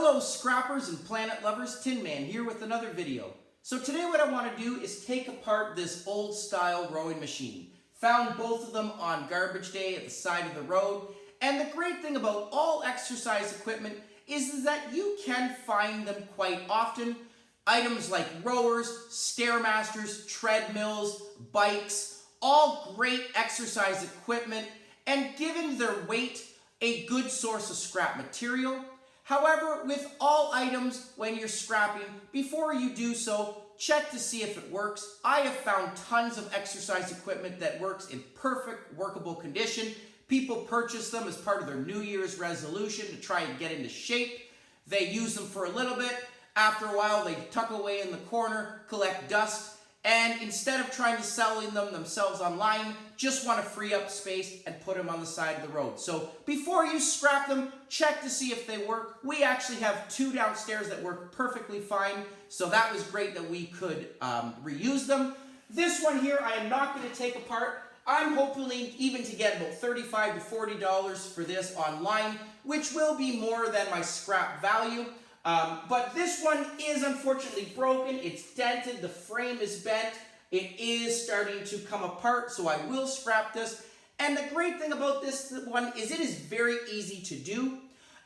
Hello scrappers and planet lovers, Tin Man here with another video. So today what I want to do is take apart this old style rowing machine. Found both of them on garbage day at the side of the road. And the great thing about all exercise equipment is that you can find them quite often. Items like rowers, stairmasters, treadmills, bikes, all great exercise equipment, and given their weight, a good source of scrap material. However, with all items, when you're scrapping, before you do so, check to see if it works. I have found tons of exercise equipment that works in perfect workable condition. People purchase them as part of their New Year's resolution to try and get into shape. They use them for a little bit. After a while, they tuck away in the corner, collect dust, and instead of trying to sell them themselves online, just want to free up space and put them on the side of the road. So before you scrap them, check to see if they work. We actually have two downstairs that work perfectly fine, so that was great that we could reuse them. This one here I am not going to take apart. I'm hoping even to get about $35 to $40 for this online, which will be more than my scrap value. But this one is unfortunately broken. It's dented, the frame is bent, it is starting to come apart, so I will scrap this. And the great thing about this one is it is very easy to do,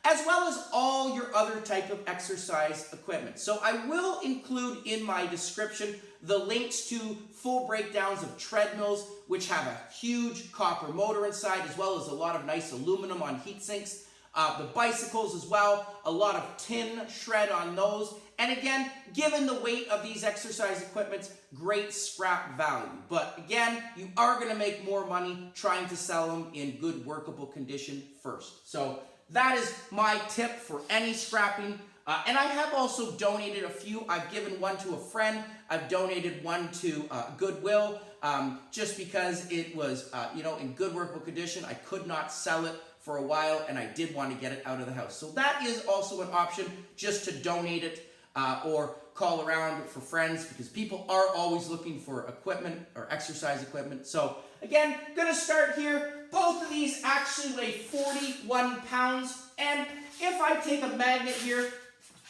as well as all your other type of exercise equipment. So I will include in my description the links to full breakdowns of treadmills, which have a huge copper motor inside, as well as a lot of nice aluminum on heat sinks. The bicycles as well, a lot of tin shred on those. And again, given the weight of these exercise equipments, great scrap value. But again, you are going to make more money trying to sell them in good workable condition first. So that is my tip for any scrapping. And I have also donated a few. I've given one to a friend. I've donated one to Goodwill just because it was in good workable condition. I could not sell it for a while, and I did want to get it out of the house. So that is also an option, just to donate it or call around for friends, because people are always looking for equipment or exercise equipment. So again, gonna start here. Both of these actually weigh 41 pounds. And if I take a magnet here,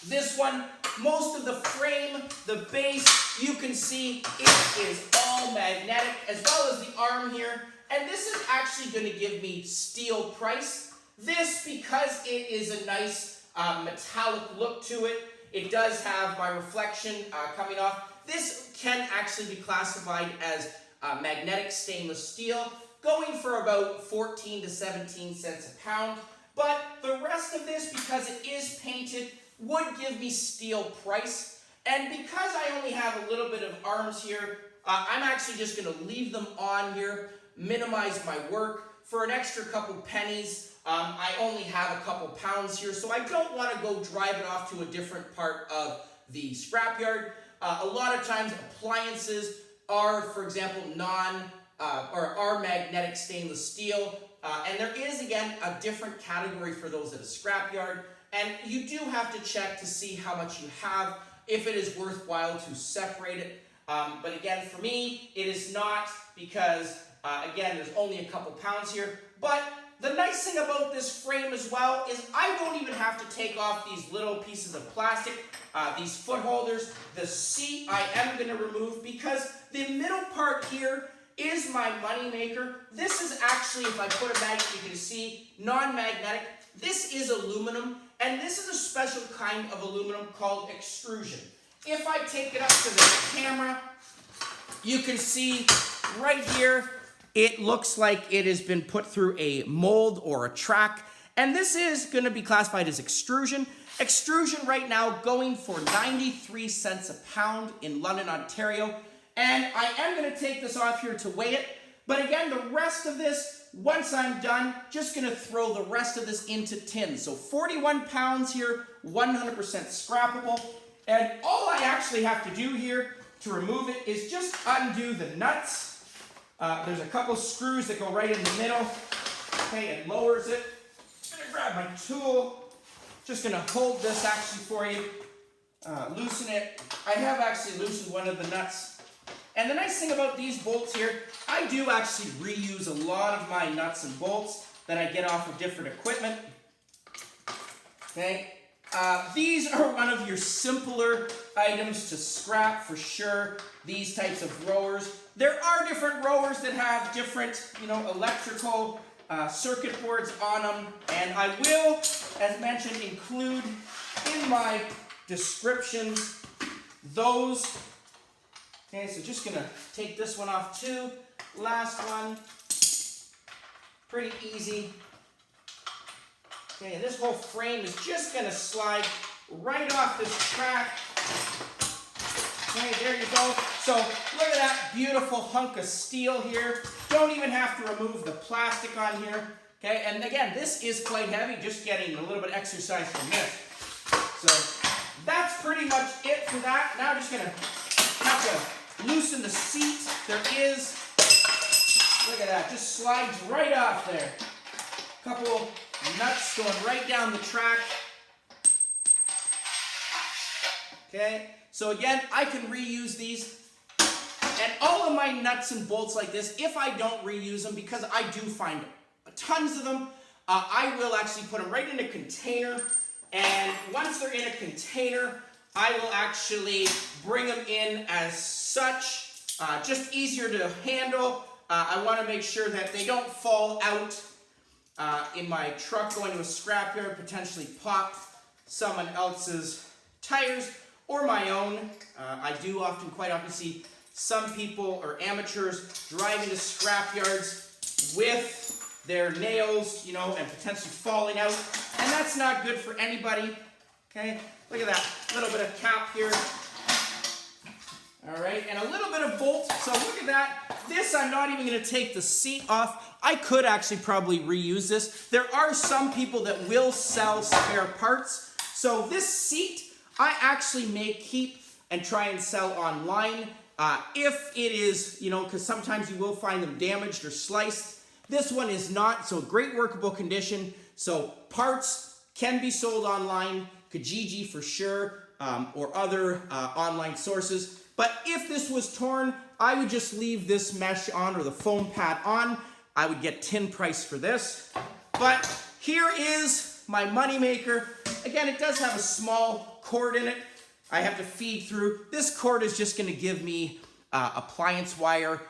this one, most of the frame, the base, you can see it is all magnetic, as well as the arm here. And this is actually going to give me steel price. This, because it is a nice metallic look to it, it does have my reflection coming off. This can actually be classified as magnetic stainless steel, going for about 14 to 17 cents a pound. But the rest of this, because it is painted, would give me steel price. And because I only have a little bit of arms here, I'm actually just going to leave them on here, minimize my work. For an extra couple pennies, I only have a couple pounds here, so I don't want to go drive it off to a different part of the scrapyard. A lot of times appliances are, for example, are magnetic stainless steel, and there is, again, a different category for those at a scrapyard, and you do have to check to see how much you have, if it is worthwhile to separate it. But again, for me, it is not, because again, there's only a couple pounds here. But the nice thing about this frame as well is I don't even have to take off these little pieces of plastic, these foot holders. The seat I am going to remove, because the middle part here is my money maker. This is actually, if I put a magnet, you can see, non-magnetic. This is aluminum, and this is a special kind of aluminum called extrusion. If I take it up to the camera, you can see right here, it looks like it has been put through a mold or a track, and this is going to be classified as extrusion. Extrusion right now going for 93 cents a pound in London, Ontario, and I am going to take this off here to weigh it, but again, the rest of this, once I'm done, just going to throw the rest of this into tins. So 41 pounds here, 100% scrappable, and all I actually have to do here to remove it is just undo the nuts. There's a couple screws that go right in the middle. Okay, it lowers it. I'm going to grab my tool. Just going to hold this actually for you. Loosen it. I have actually loosened one of the nuts. And the nice thing about these bolts here, I do actually reuse a lot of my nuts and bolts that I get off of different equipment. Okay, These are one of your simpler items to scrap for sure, these types of rowers. There are different rowers that have different, electrical circuit boards on them, and I will, as mentioned, include in my descriptions those. Okay, so just gonna take this one off too. Last one, pretty easy. Okay, and this whole frame is just gonna slide right off this track. Okay, there you go. So look at that beautiful hunk of steel here. Don't even have to remove the plastic on here. Okay, and again, this is quite heavy, just getting a little bit of exercise from this. So that's pretty much it for that. Now I'm just gonna have to loosen the seat. There is, look at that, just slides right off there. Couple nuts going right down the track. Okay, so again, I can reuse these. And all of my nuts and bolts like this, if I don't reuse them, because I do find tons of them, I will actually put them right in a container. And once they're in a container, I will actually bring them in as such, just easier to handle. I want to make sure that they don't fall out in my truck going to a scrapyard, potentially pop someone else's tires or my own. I do quite often see some people or amateurs driving to scrapyards with their nails, and potentially falling out. And that's not good for anybody. Okay, look at that little bit of cap here. All right, and a little bit of bolt. So look at that. This, I'm not even going to take the seat off. I could actually probably reuse this. There are some people that will sell spare parts. So this seat, I actually may keep and try and sell online. If it is, because sometimes you will find them damaged or sliced. This one is not, so great workable condition. So parts can be sold online, Kijiji for sure, or other online sources. But if this was torn, I would just leave this mesh on or the foam pad on. I would get tin price for this. But here is my money maker. Again, it does have a small cord in it. I have to feed through. This cord is just going to give me appliance wire.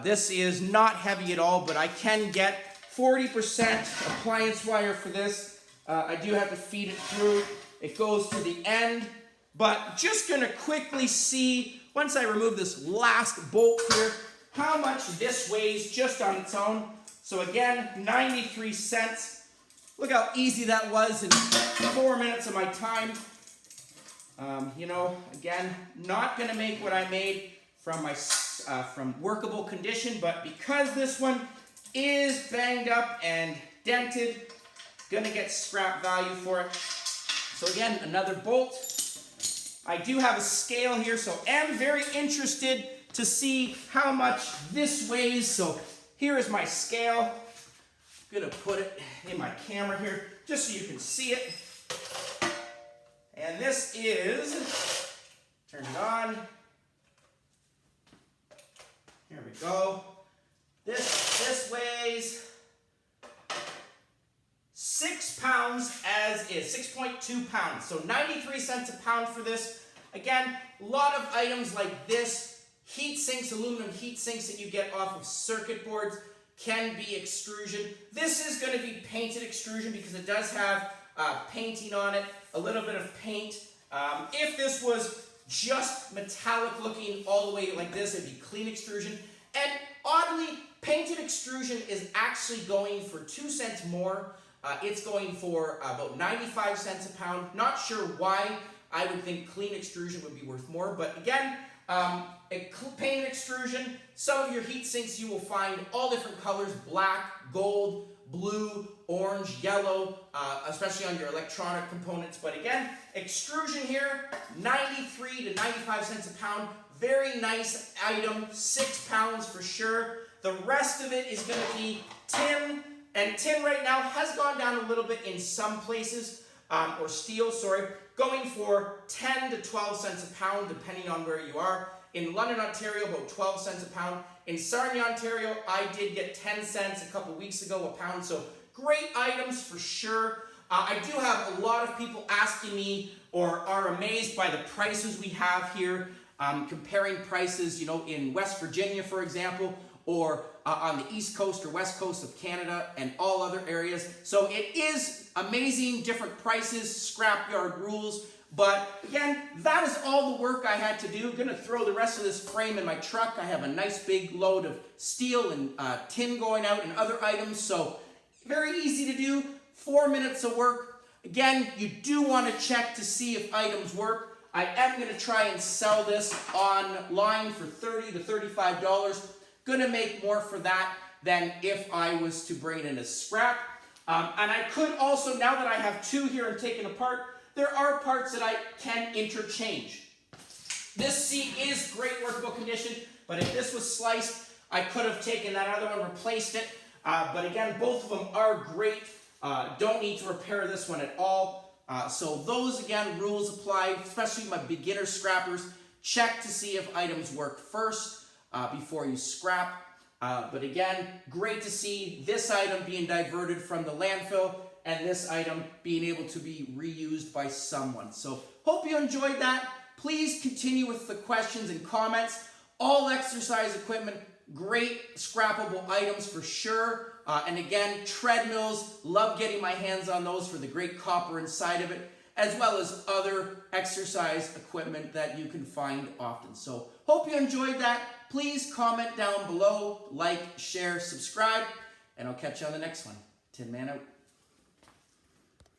This is not heavy at all, but I can get 40% appliance wire for this. I do have to feed it through. It goes to the end. But just going to quickly see, once I remove this last bolt here, how much this weighs just on its own. So again, 93 cents. Look how easy that was in 4 minutes of my time. Again, not going to make what I made from my from workable condition, but because this one is banged up and dented, going to get scrap value for it. So again, another bolt. I do have a scale here, so am very interested to see how much this weighs. So here is my scale. I'm going to put it in my camera here just so you can see it. And this is, turn it on. Here we go. This weighs 6 pounds as is, 6.2 pounds. So 93 cents a pound for this. Again, a lot of items like this, heat sinks, aluminum heat sinks that you get off of circuit boards can be extrusion. This is going to be painted extrusion because it does have painting on it, a little bit of paint. If this was just metallic looking all the way like this, it'd be clean extrusion. And oddly, painted extrusion is actually going for 2 cents more. It's going for about 95 cents a pound. Not sure why. I would think clean extrusion would be worth more. But again, painted extrusion, some of your heat sinks you will find all different colors: black, gold, blue, orange, yellow, especially on your electronic components. But again, extrusion here, 93 to 95 cents a pound. Very nice item, 6 pounds for sure. The rest of it is going to be tin. And tin right now has gone down a little bit in some places, or steel, sorry, going for 10 to 12 cents a pound, depending on where you are. In London, Ontario, about 12 cents a pound. In Sarnia, Ontario, I did get 10 cents a couple weeks ago a pound. So great items for sure. I do have a lot of people asking me or are amazed by the prices we have here, comparing prices, in West Virginia, for example, or on the East Coast or West Coast of Canada and all other areas. So it is amazing, different prices, scrapyard rules. But again, that is all the work I had to do. I'm going to throw the rest of this frame in my truck. I have a nice big load of steel and tin going out and other items. So very easy to do. 4 minutes of work. Again, you do want to check to see if items work. I am going to try and sell this online for $30 to $35. Going to make more for that than if I was to bring it in as scrap. And I could also, now that I have two here and taken apart, there are parts that I can interchange. This seat is great workable condition, but if this was sliced, I could have taken that other one, replaced it. But again, both of them are great. Don't need to repair this one at all. So those, again, rules apply, especially my beginner scrappers. Check to see if items work first before you scrap. But again, great to see this item being diverted from the landfill and this item being able to be reused by someone. So hope you enjoyed that. Please continue with the questions and comments. All exercise equipment, great scrappable items for sure. And again, treadmills, love getting my hands on those for the great copper inside of it, as well as other exercise equipment that you can find often. So hope you enjoyed that. Please comment down below, like, share, subscribe, and I'll catch you on the next one. Tin Man out.